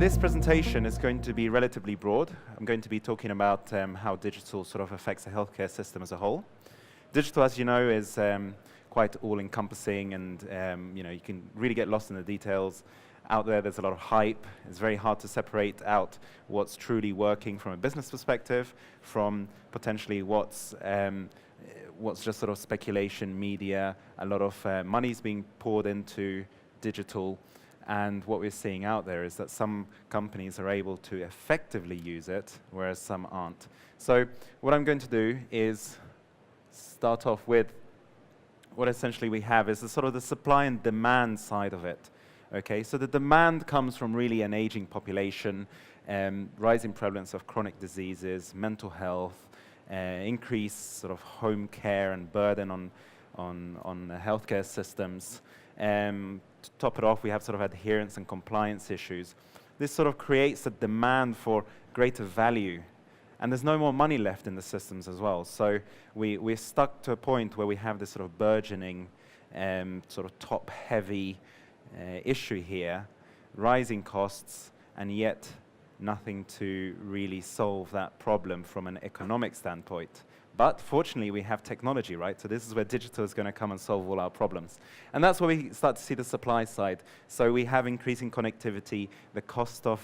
This presentation is going to be relatively broad. I'm going to be talking about how digital sort of affects the healthcare system as a whole. Digital, as you know, is quite all-encompassing, and you can really get lost in the details. Out there's a lot of hype. It's very hard to separate out what's truly working from a business perspective from potentially what's just sort of speculation, media. A lot of money's being poured into digital. And what we're seeing out there is that some companies are able to effectively use it, whereas some aren't. So what I'm going to do is start off with what essentially we have is the sort of the supply and demand side of it. Okay, so the demand comes from really an aging population, rising prevalence of chronic diseases, mental health, increased sort of home care and burden on the healthcare systems. To top it off, we have sort of adherence and compliance issues. This sort of creates a demand for greater value, and there's no more money left in the systems as well. So we're stuck to a point where we have this sort of burgeoning, sort of top-heavy issue here, rising costs, and yet nothing to really solve that problem from an economic standpoint. But fortunately, we have technology, right? So this is where digital is going to come and solve all our problems. And that's where we start to see the supply side. So we have increasing connectivity. The cost of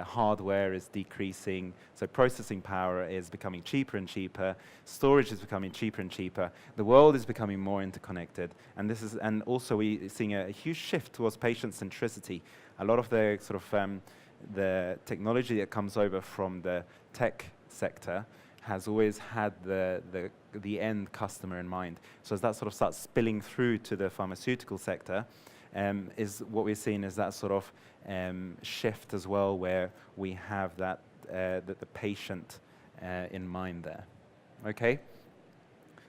hardware is decreasing. So processing power is becoming cheaper and cheaper. Storage is becoming cheaper and cheaper. The world is becoming more interconnected. And also we're seeing a huge shift towards patient centricity. A lot of the sort of the technology that comes over from the tech sector has always had the end customer in mind. So as that sort of starts spilling through to the pharmaceutical sector, is what we're seeing is that sort of shift as well, where we have that the patient in mind there. Okay.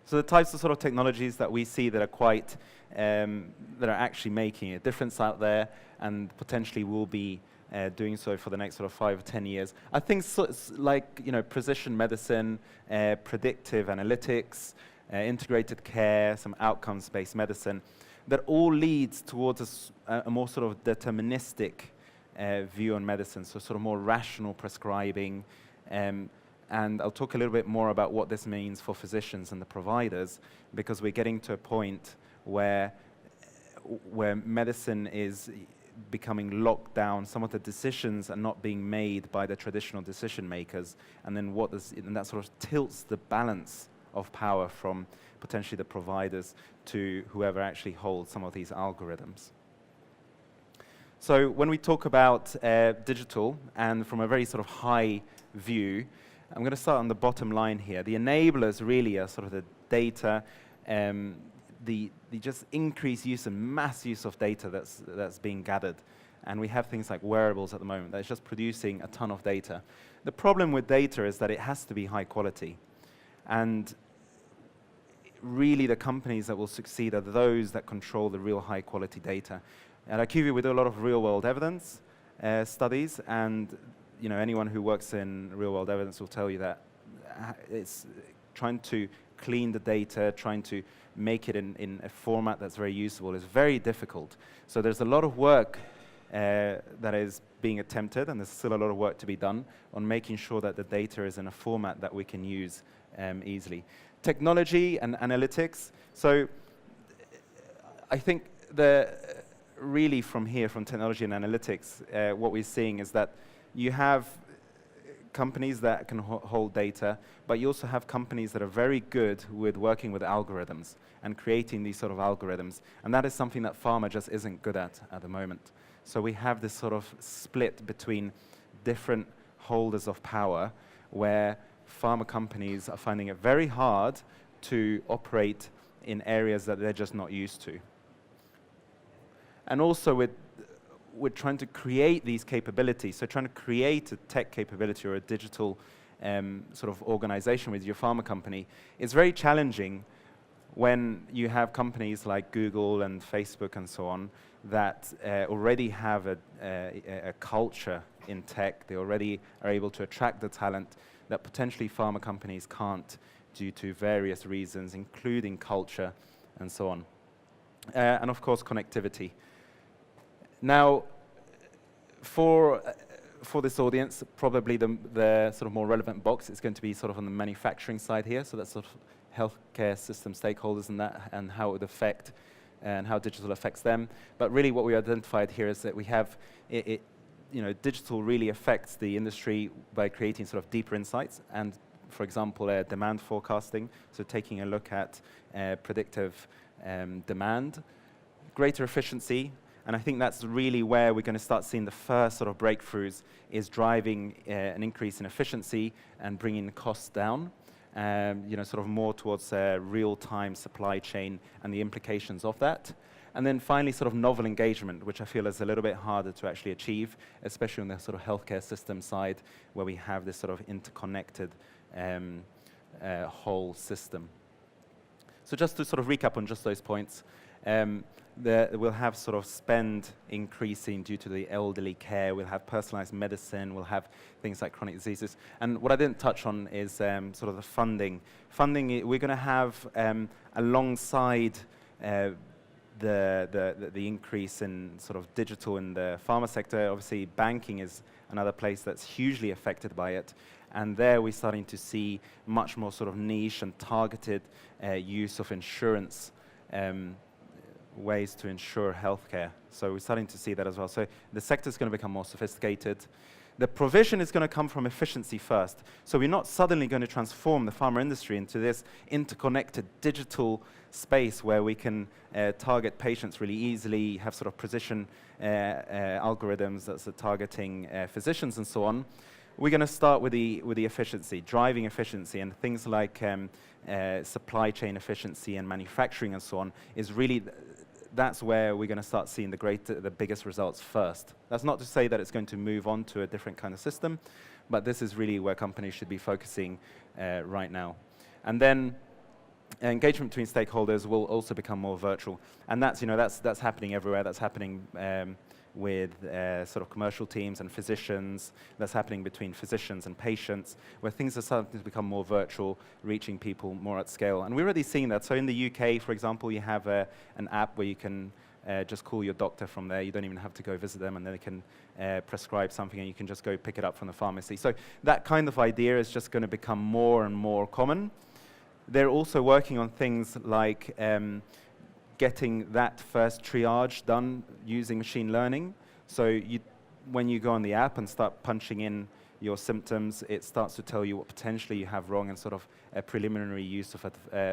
So the types of sort of technologies that we see that are quite that are actually making a difference out there, and potentially will be doing so for the next sort of 5 or 10 years. I think like precision medicine, predictive analytics, integrated care, some outcomes-based medicine, that all leads towards a more sort of deterministic view on medicine, so sort of more rational prescribing. And I'll talk a little bit more about what this means for physicians and the providers, because we're getting to a point where medicine is becoming locked down. Some of the decisions are not being made by the traditional decision makers, and then and that sort of tilts the balance of power from potentially the providers to whoever actually holds some of these algorithms. So when we talk about digital, and from a very sort of high view, I'm going to start on the bottom line here. The enablers really are sort of the data, the just increased use and mass use of data that's being gathered. And we have things like wearables at the moment that's just producing a ton of data. The problem with data is that it has to be high quality. And really the companies that will succeed are those that control the real high quality data. At IQVIA, we do a lot of real world evidence studies, and anyone who works in real world evidence will tell you that it's trying to clean the data, trying to make it in a format that's very usable is very difficult. So there's a lot of work that is being attempted, and there's still a lot of work to be done on making sure that the data is in a format that we can use easily. Technology and analytics. So I think really from technology and analytics, what we're seeing is that you have companies that can hold data, but you also have companies that are very good with working with algorithms and creating these sort of algorithms. And that is something that pharma just isn't good at the moment. So we have this sort of split between different holders of power, where pharma companies are finding it very hard to operate in areas that they're just not used to. And also we're trying to create these capabilities, so trying to create a tech capability or a digital sort of organization with your pharma company is very challenging when you have companies like Google and Facebook and so on that already have a culture in tech. They already are able to attract the talent that potentially pharma companies can't due to various reasons, including culture and so on. And of course, connectivity. Now, For this audience, probably the sort of more relevant box is going to be sort of on the manufacturing side here. So that's sort of healthcare system stakeholders and that, and how it would affect, and how digital affects them. But really, what we identified here is that we have digital really affects the industry by creating sort of deeper insights and, for example, demand forecasting. So taking a look at predictive demand, greater efficiency. And I think that's really where we're going to start seeing the first sort of breakthroughs, is driving an increase in efficiency and bringing the costs down, sort of more towards real-time supply chain and the implications of that. And then finally, sort of novel engagement, which I feel is a little bit harder to actually achieve, especially on the sort of healthcare system side, where we have this sort of interconnected whole system. So just to sort of recap on just those points, we'll have sort of spend increasing due to the elderly care. We'll have personalized medicine. We'll have things like chronic diseases. And what I didn't touch on is sort of the funding. Funding, we're going to have alongside the increase in sort of digital in the pharma sector. Obviously, banking is another place that's hugely affected by it. And there we're starting to see much more sort of niche and targeted use of insurance ways to ensure healthcare. So we're starting to see that as well. So the sector is going to become more sophisticated. The provision is going to come from efficiency first. So we're not suddenly going to transform the pharma industry into this interconnected digital space where we can target patients really easily, have sort of precision algorithms that's targeting physicians and so on. We're going to start with the efficiency, driving efficiency, and things like supply chain efficiency and manufacturing and so on is really that's where we're going to start seeing the biggest results first. That's not to say that it's going to move on to a different kind of system, but this is really where companies should be focusing right now. And then engagement between stakeholders will also become more virtual, and that's happening everywhere. That's happening with sort of commercial teams and physicians. That's happening between physicians and patients, where things are starting to become more virtual, reaching people more at scale. And we're already seeing that. So in the UK, for example, you have an app where you can just call your doctor from there. You don't even have to go visit them, and then they can prescribe something, and you can just go pick it up from the pharmacy. So that kind of idea is just going to become more and more common. They're also working on things like getting that first triage done using machine learning. So when you go on the app and start punching in your symptoms, it starts to tell you what potentially you have wrong and sort of a preliminary use of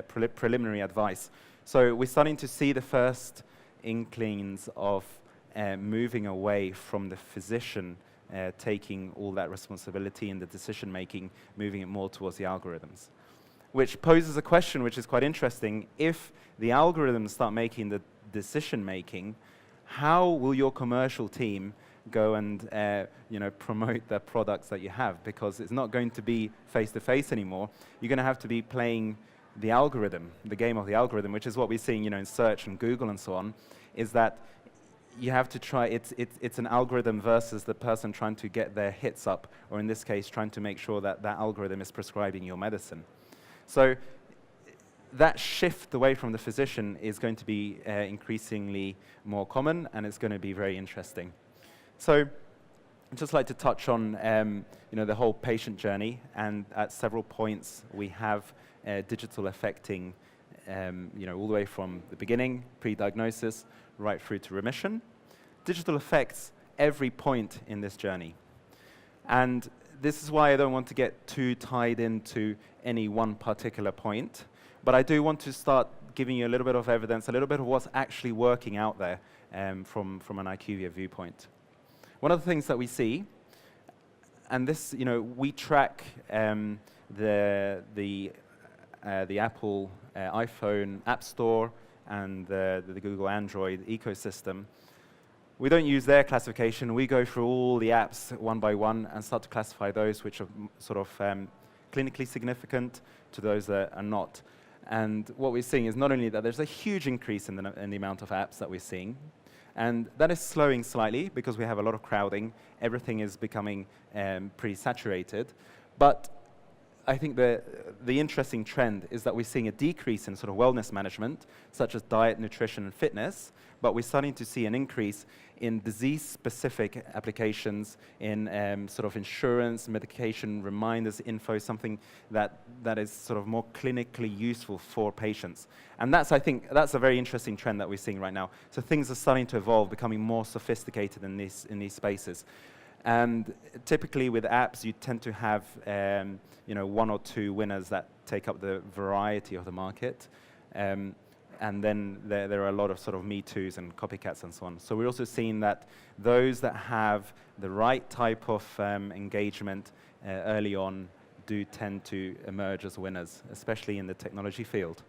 preliminary advice. So we're starting to see the first inklings of moving away from the physician taking all that responsibility and the decision making, moving it more towards the algorithms. Which poses a question which is quite interesting. If the algorithms start making the decision-making, how will your commercial team go and promote the products that you have? Because it's not going to be face-to-face anymore. You're going to have to be playing the algorithm, the game of the algorithm, which is what we're seeing in search and Google and so on, is that you have to try, it's an algorithm versus the person trying to get their hits up, or in this case, trying to make sure that that algorithm is prescribing your medicine. So that shift away from the physician is going to be increasingly more common, and it's going to be very interesting. So I'd just like to touch on the whole patient journey, and at several points we have digital affecting all the way from the beginning, pre-diagnosis, right through to remission. Digital affects every point in this journey. And this is why I don't want to get too tied into any one particular point, but I do want to start giving you a little bit of evidence, a little bit of what's actually working out there from an IQVIA viewpoint. One of the things that we see, and this, we track the Apple iPhone App Store and the Google Android ecosystem. We don't use their classification. We go through all the apps one by one and start to classify those which are sort of clinically significant to those that are not. And what we're seeing is not only that there's a huge increase in the amount of apps that we're seeing, and that is slowing slightly because we have a lot of crowding. Everything is becoming pretty saturated. But I think the interesting trend is that we're seeing a decrease in sort of wellness management, such as diet, nutrition, and fitness, but we're starting to see an increase in disease-specific applications in sort of insurance, medication, reminders, info, something that is sort of more clinically useful for patients. And I think that's a very interesting trend that we're seeing right now. So things are starting to evolve, becoming more sophisticated in these spaces. And typically with apps, you tend to have one or two winners that take up the variety of the market. And then there are a lot of sort of Me Too's and copycats and so on. So we're also seeing that those that have the right type of engagement early on do tend to emerge as winners, especially in the technology field.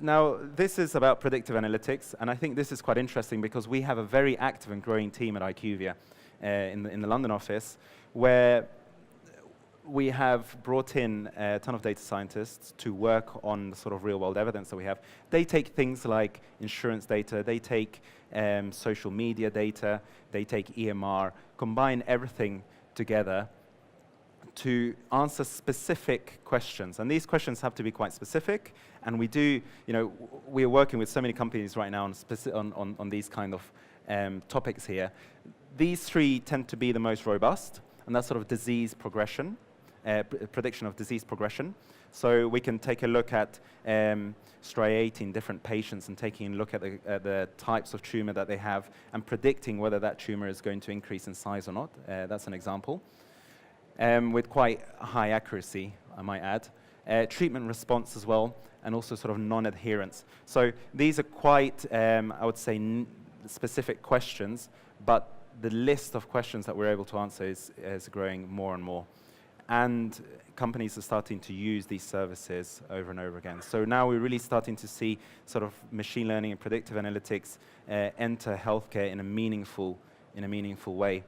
Now, this is about predictive analytics, and I think this is quite interesting because we have a very active and growing team at IQVIA in the London office, where we have brought in a ton of data scientists to work on the sort of real-world evidence that we have. They take things like insurance data, they take social media data, they take EMR, combine everything together to answer specific questions. And these questions have to be quite specific, and we are working with so many companies right now on these kind of topics here. These three tend to be the most robust, and that's sort of disease progression, prediction of disease progression. So we can take a look at striating different patients and taking a look at the types of tumor that they have and predicting whether that tumor is going to increase in size or not. That's an example. With quite high accuracy, I might add. Treatment response as well, and also sort of non-adherence. So these are quite, I would say, specific questions, but the list of questions that we're able to answer is growing more and more. And companies are starting to use these services over and over again. So now we're really starting to see sort of machine learning and predictive analytics enter healthcare in a meaningful way.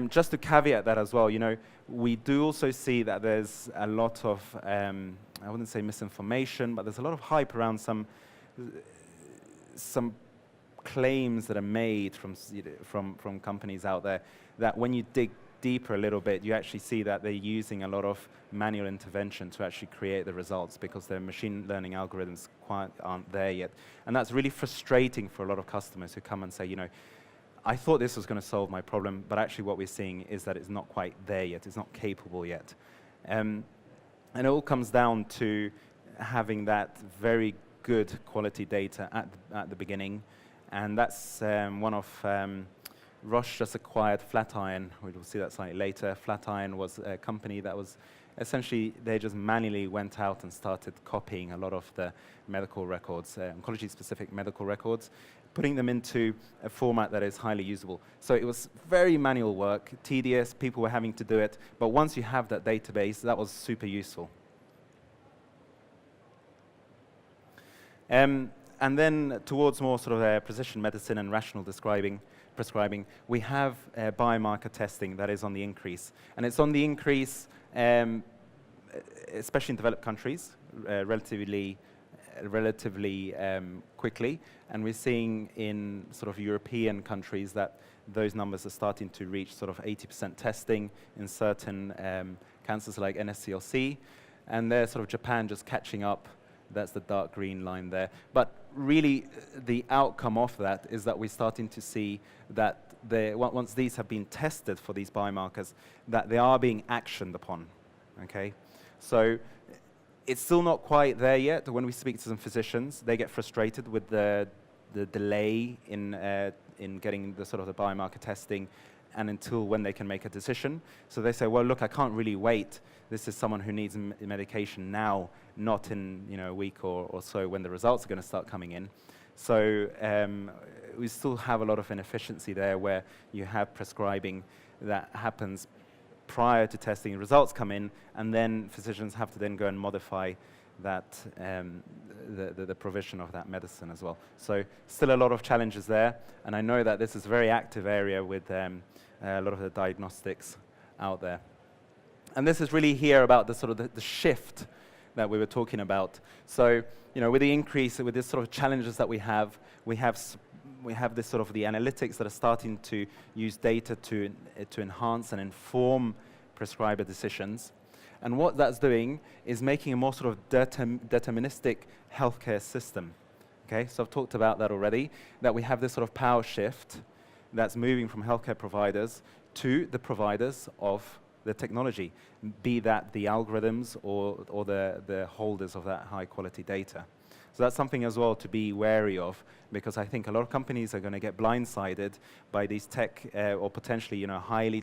Just to caveat that as well, we do also see that there's a lot of, I wouldn't say misinformation, but there's a lot of hype around some claims that are made from companies out there, that when you dig deeper a little bit, you actually see that they're using a lot of manual intervention to actually create the results because their machine learning algorithms aren't there yet. And that's really frustrating for a lot of customers who come and say, I thought this was going to solve my problem, but actually what we're seeing is that it's not quite there yet, it's not capable yet. And it all comes down to having that very good quality data at the beginning, and that's one of Roche just acquired Flatiron. We'll see that slightly later. Flatiron was a company that was essentially, they just manually went out and started copying a lot of the medical records, oncology-specific medical records, putting them into a format that is highly usable. So it was very manual work, tedious, people were having to do it, but once you have that database, that was super useful. And then towards more sort of precision medicine and rational prescribing, we have biomarker testing that is on the increase. And it's on the increase, especially in developed countries, relatively quickly. And we're seeing in sort of European countries that those numbers are starting to reach sort of 80% testing in certain cancers like NSCLC. And there's sort of Japan just catching up. That's the dark green line there. But really, the outcome of that is that we're starting to see that once these have been tested for these biomarkers, that they are being actioned upon. Okay, so it's still not quite there yet. When we speak to some physicians, they get frustrated with the delay in getting the sort of the biomarker testing, and until when they can make a decision. So they say, well, look, I can't really wait. This is someone who needs medication now, not in a week or so when the results are going to start coming in. So we still have a lot of inefficiency there, where you have prescribing that happens prior to testing, results come in, and then physicians have to then go and modify that the provision of that medicine as well. So still a lot of challenges there, and I know that this is a very active area with a lot of the diagnostics out there. And this is really here about the sort of the shift that we were talking about. So with the increase, with this sort of challenges that we have this sort of the analytics that are starting to use data to enhance and inform prescriber decisions. And what that's doing is making a more sort of deterministic healthcare system. Okay, so I've talked about that already, that we have this sort of power shift that's moving from healthcare providers to the providers of the technology, be that the algorithms or the holders of that high quality data. So that's something as well to be wary of, because I think a lot of companies are going to get blindsided by these tech or potentially, highly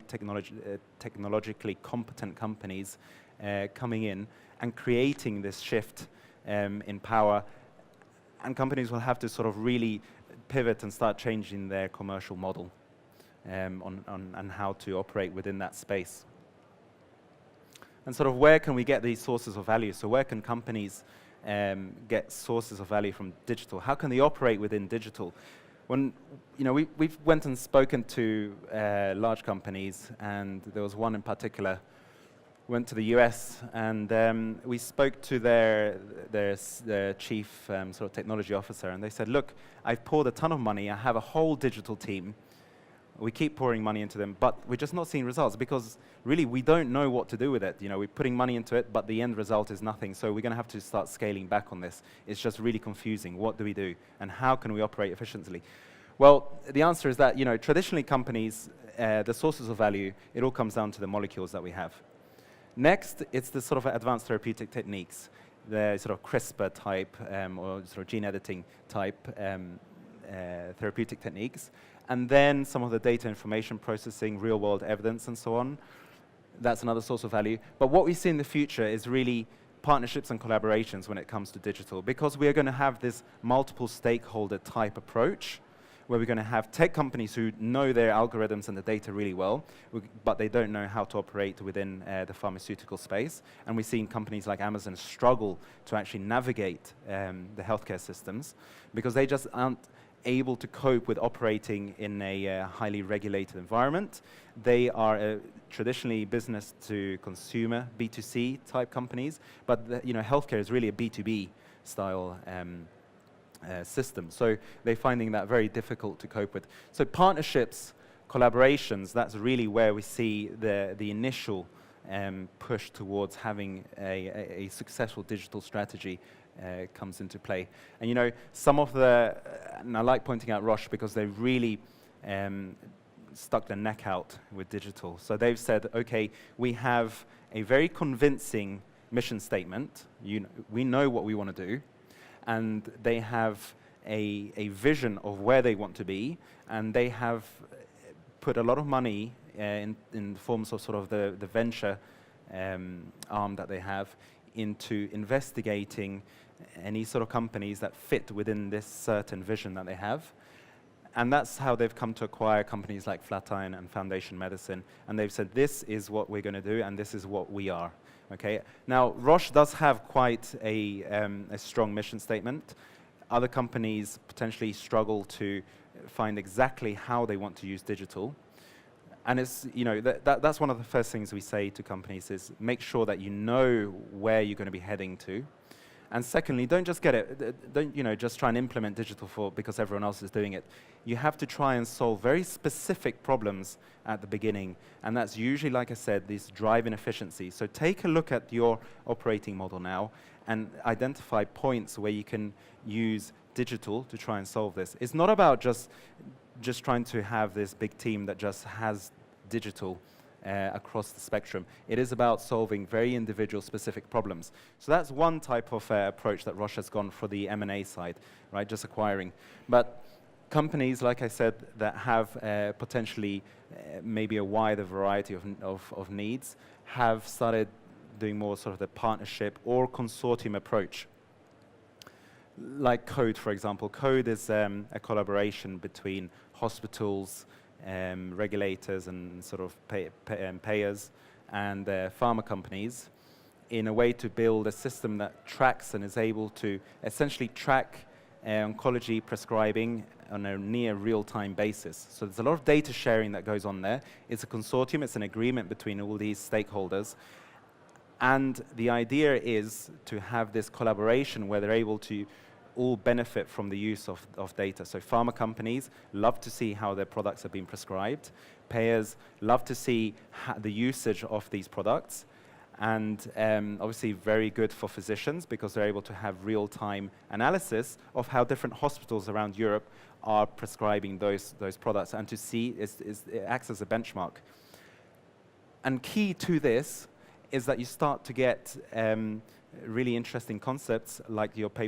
technologically competent companies coming in and creating this shift in power, and companies will have to sort of really pivot and start changing their commercial model on how to operate within that space. And sort of where can we get these sources of value? So where can companies get sources of value from digital? How can they operate within digital? When we've went and spoken to large companies, and there was one in particular. Went to the US, and we spoke to their chief sort of technology officer, and they said, look, I've poured a ton of money, I have a whole digital team, we keep pouring money into them, but we're just not seeing results, because really we don't know what to do with it. We're putting money into it, but the end result is nothing, so we're going to have to start scaling back on this. It's just really confusing. What do we do, and how can we operate efficiently? Well, the answer is that traditionally companies, the sources of value, it all comes down to the molecules that we have. Next, it's the sort of advanced therapeutic techniques, the sort of CRISPR type or sort of gene editing type therapeutic techniques, and then some of the data information processing, real world evidence and so on. That's another source of value. But what we see in the future is really partnerships and collaborations when it comes to digital, because we are going to have this multiple stakeholder type approach, where we're going to have tech companies who know their algorithms and the data really well, but they don't know how to operate within the pharmaceutical space. And we've seen companies like Amazon struggle to actually navigate the healthcare systems, because they just aren't able to cope with operating in a highly regulated environment. They are traditionally business to consumer, B2C type companies, but healthcare is really a B2B style system. So they're finding that very difficult to cope with. So partnerships, collaborations, that's really where we see the initial push towards having a successful digital strategy comes into play. And some of and I like pointing out Roche, because they really stuck their neck out with digital. So they've said, okay, we have a very convincing mission statement. We know what we want to do. And they have a vision of where they want to be, and they have put a lot of money in forms of sort of the venture arm that they have into investigating any sort of companies that fit within this certain vision that they have. And that's how they've come to acquire companies like Flatiron and Foundation Medicine, and they've said, this is what we're going to do, and this is what we are. Okay. Now, Roche does have quite a strong mission statement. Other companies potentially struggle to find exactly how they want to use digital. And it's, that's one of the first things we say to companies is make sure that you know where you're going to be heading to. And secondly, don't just get it, don't just try and implement digital because everyone else is doing it. You have to try and solve very specific problems at the beginning, and that's usually, like I said, this drive in efficiency. So take a look at your operating model now and identify points where you can use digital to try and solve this. It's not about just trying to have this big team that just has digital across the spectrum. It is about solving very individual specific problems. So that's one type of approach that Roche has gone for the M&A side, right, just acquiring. But companies, like I said, that have potentially maybe a wider variety of needs have started doing more sort of the partnership or consortium approach. Like Code, for example. Code is a collaboration between hospitals, regulators and sort of payers and pharma companies in a way to build a system that tracks and is able to essentially track oncology prescribing on a near real-time basis. So there's a lot of data sharing that goes on there. It's a consortium, it's an agreement between all these stakeholders. And the idea is to have this collaboration where they're able to all benefit from the use of data. So pharma companies love to see how their products are being prescribed. Payers love to see the usage of these products. and obviously very good for physicians because they're able to have real-time analysis of how different hospitals around Europe are prescribing those products, and to see it acts as a benchmark. And key to this is that you start to get really interesting concepts like your pay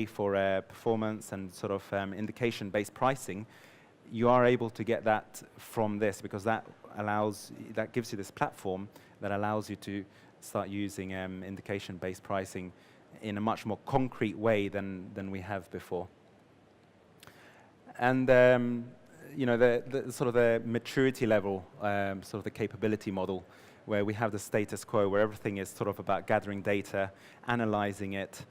for performance and sort of indication-based pricing. You are able to get that from this because that gives you this platform that allows you to start using indication-based pricing in a much more concrete way than we have before. And the sort of the maturity level, sort of the capability model, where we have the status quo, where everything is sort of about gathering data, analyzing it,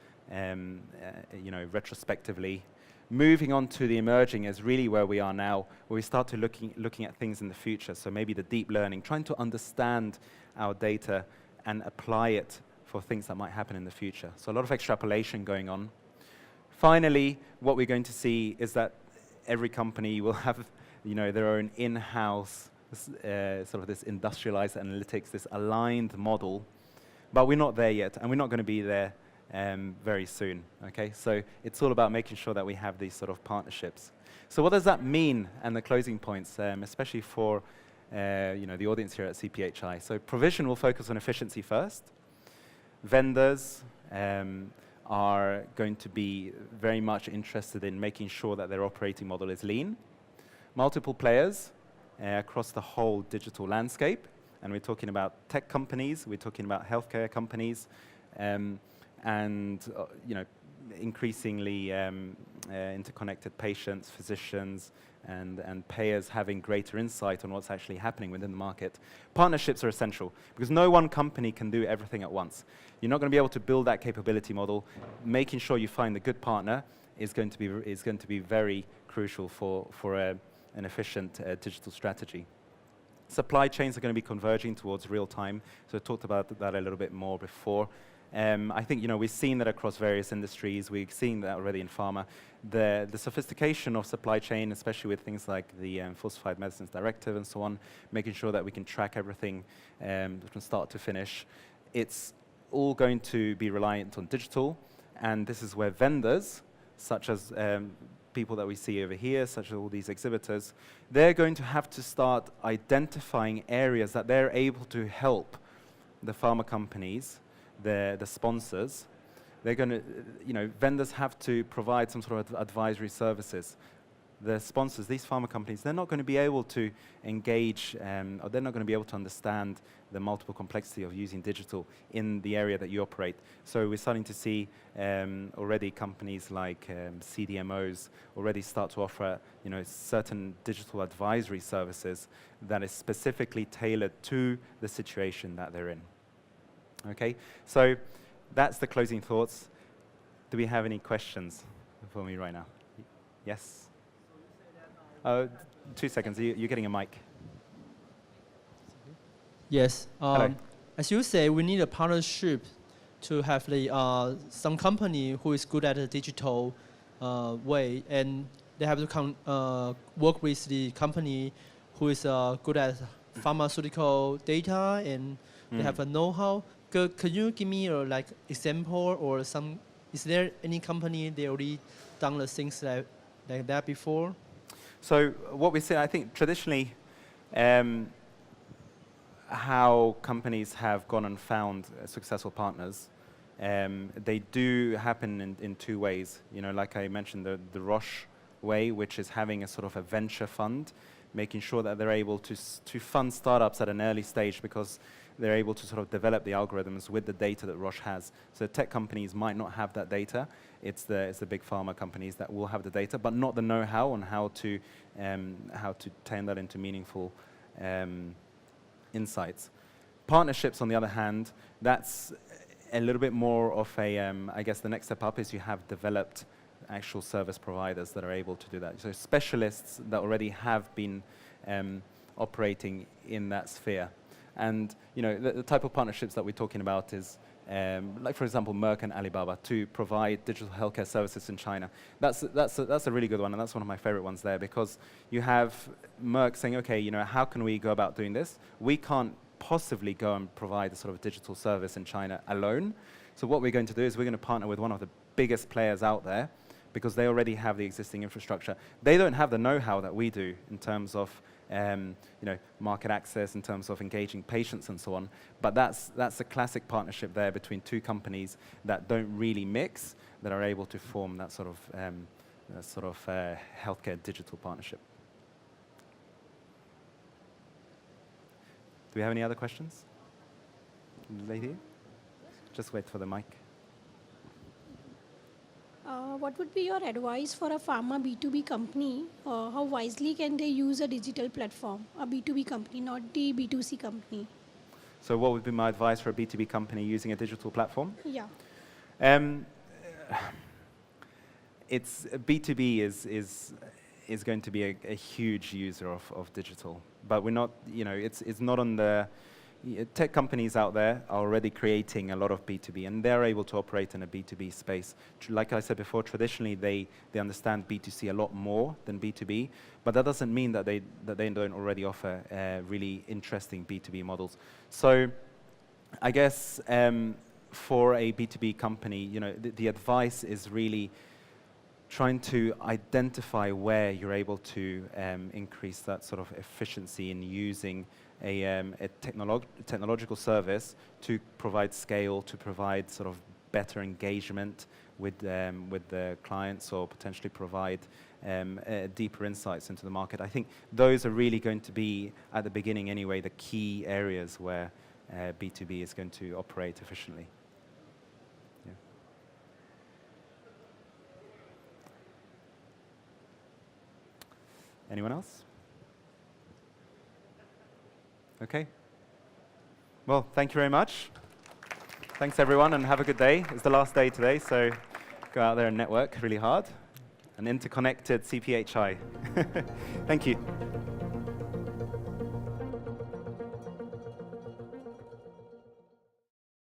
retrospectively. Moving on to the emerging is really where we are now, where we start to looking at things in the future. So maybe the deep learning, trying to understand our data and apply it for things that might happen in the future. So a lot of extrapolation going on. Finally, what we're going to see is that every company will have, their own in-house sort of this industrialized analytics, this aligned model, but we're not there yet, and we're not going to be there very soon. Okay, so it's all about making sure that we have these sort of partnerships. So what does that mean, and the closing points, especially for the audience here at CPhI? So provision will focus on efficiency first. Vendors are going to be very much interested in making sure that their operating model is lean. Multiple players across the whole digital landscape, and we're talking about tech companies, we're talking about healthcare companies, and increasingly interconnected patients, physicians, and payers having greater insight on what's actually happening within the market. Partnerships are essential because no one company can do everything at once. You're not going to be able to build that capability model. Making sure you find a good partner is going to be very crucial for an efficient digital strategy. Supply chains are going to be converging towards real time. So I talked about that a little bit more before. I think we've seen that across various industries. We've seen that already in pharma. The sophistication of supply chain, especially with things like the Falsified Medicines Directive and so on, making sure that we can track everything from start to finish. It's all going to be reliant on digital, and this is where vendors, such as people that we see over here, such as all these exhibitors, they're going to have to start identifying areas that they're able to help the pharma companies, the sponsors. They're going to, vendors have to provide some sort of advisory services. The sponsors, these pharma companies, they're not going to be able to engage, or they're not going to be able to understand the multiple complexity of using digital in the area that you operate. So we're starting to see already companies like CDMOs already start to offer, certain digital advisory services that is specifically tailored to the situation that they're in. Okay, so that's the closing thoughts. Do we have any questions for me right now? Yes? 2 seconds, you're getting a mic. Yes. Hello. As you say, we need a partnership to have the some company who is good at the digital way, and they have to work with the company who is good at pharmaceutical data, and they have a know-how. Could you give me a example or some? Is there any company they already done the things like that before? So what we say, I think traditionally, how companies have gone and found successful partners, they do happen in 2 ways. Like I mentioned, the Roche way, which is having a sort of a venture fund, making sure that they're able to fund startups at an early stage because they're able to sort of develop the algorithms with the data that Roche has. So tech companies might not have that data. It's the big pharma companies that will have the data, but not the know-how on how to turn that into meaningful insights. Partnerships, on the other hand, that's a little bit more of a, I guess the next step up is you have developed actual service providers that are able to do that. So specialists that already have been operating in that sphere. And the type of partnerships that we're talking about is, like for example, Merck and Alibaba to provide digital healthcare services in China. That's a really good one, and that's one of my favorite ones there because you have Merck saying, okay, how can we go about doing this? We can't possibly go and provide a sort of digital service in China alone. So what we're going to do is we're going to partner with one of the biggest players out there, because they already have the existing infrastructure. They don't have the know-how that we do in terms of market access, in terms of engaging patients and so on. But that's a classic partnership there between two companies that don't really mix, that are able to form that sort of healthcare digital partnership. Do we have any other questions? Lady? Just wait for the mic. What would be your advice for a pharma B2B company? How wisely can they use a digital platform, a B2B company, not the B2C company? So what would be my advice for a B2B company using a digital platform? Yeah. It's B2B is going to be a huge user of digital, but we're not, it's not on the tech companies out there are already creating a lot of B2B, and they're able to operate in a B2B space. Like I said before, traditionally they understand B2C a lot more than B2B, but that doesn't mean that they don't already offer really interesting B2B models. So I guess for a B2B company, the advice is really trying to identify where you're able to increase that sort of efficiency in using a technological service to provide scale, to provide sort of better engagement with the clients, or potentially provide deeper insights into the market. I think those are really going to be, at the beginning anyway, the key areas where B2B is going to operate efficiently. Yeah. Anyone else? Okay. Well, thank you very much. Thanks, everyone, and have a good day. It's the last day today, so go out there and network really hard. An interconnected CPhI. Thank you.